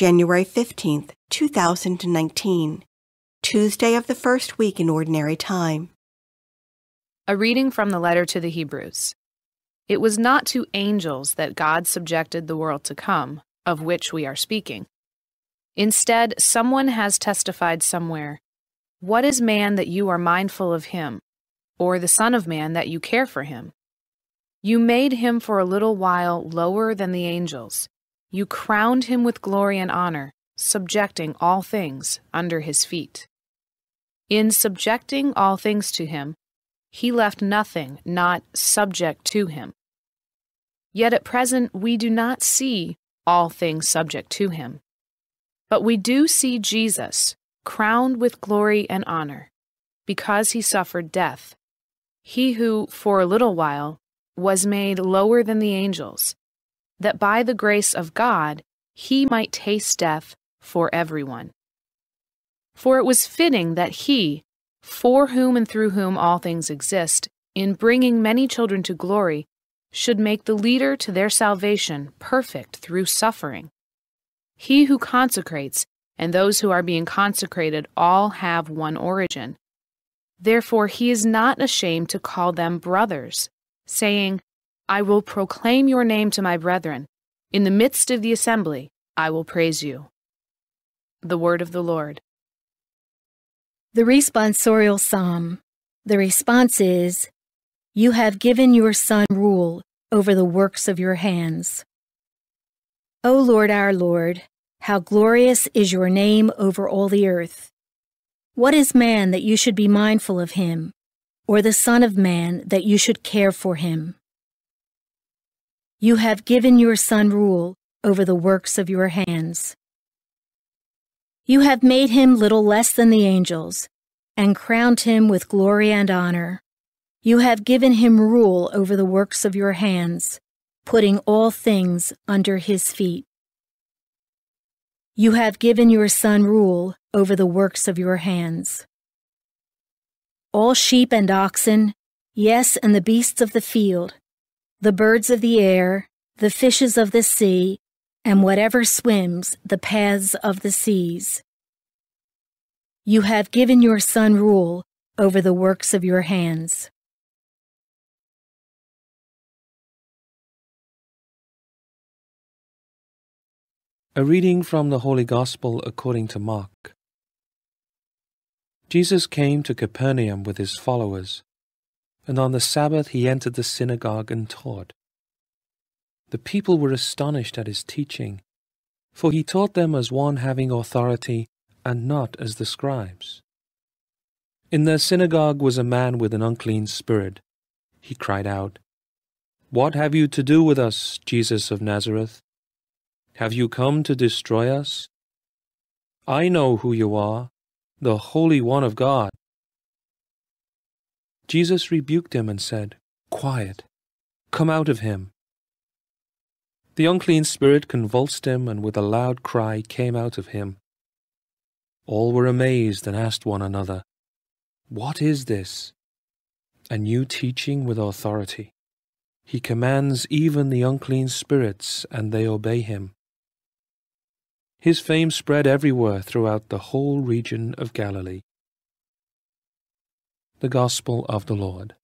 January 15th, 2019, Tuesday of the first week in Ordinary Time. A reading from the letter to the Hebrews. It was not to angels that God subjected the world to come, of which we are speaking. Instead, someone has testified somewhere, "What is man that you are mindful of him, or the Son of Man that you care for him? You made him for a little while lower than the angels. You crowned him with glory and honor, subjecting all things under his feet." In subjecting all things to him, he left nothing not subject to him. Yet at present we do not see all things subject to him. But we do see Jesus crowned with glory and honor, because he suffered death. He who, for a little while, was made lower than the angels, that by the grace of God he might taste death for everyone. For it was fitting that he, for whom and through whom all things exist, in bringing many children to glory, should make the leader to their salvation perfect through suffering. He who consecrates and those who are being consecrated all have one origin. Therefore he is not ashamed to call them brothers, saying, "I will proclaim your name to my brethren. In the midst of the assembly, I will praise you." The word of the Lord. The responsorial psalm. The response is, "You have given your Son rule over the works of your hands." O Lord our Lord, how glorious is your name over all the earth. What is man that you should be mindful of him, or the Son of Man that you should care for him? You have given your Son rule over the works of your hands. You have made him little less than the angels, and crowned him with glory and honor. You have given him rule over the works of your hands, putting all things under his feet. You have given your Son rule over the works of your hands. All sheep and oxen, yes, and the beasts of the field, the birds of the air, the fishes of the sea, and whatever swims the paths of the seas. You have given your Son rule over the works of your hands. A reading from the Holy Gospel according to Mark. Jesus came to Capernaum with his followers, and on the Sabbath he entered the synagogue and taught. The people were astonished at his teaching, for he taught them as one having authority and not as the scribes. In their synagogue was a man with an unclean spirit. He cried out, "What have you to do with us, Jesus of Nazareth? Have you come to destroy us? I know who you are, the Holy One of God." Jesus rebuked him and said, "Quiet, come out of him." The unclean spirit convulsed him, and with a loud cry came out of him. All were amazed and asked one another, "What is this?" A new teaching with authority. He commands even the unclean spirits, and they obey him. His fame spread everywhere throughout the whole region of Galilee. The Gospel of the Lord.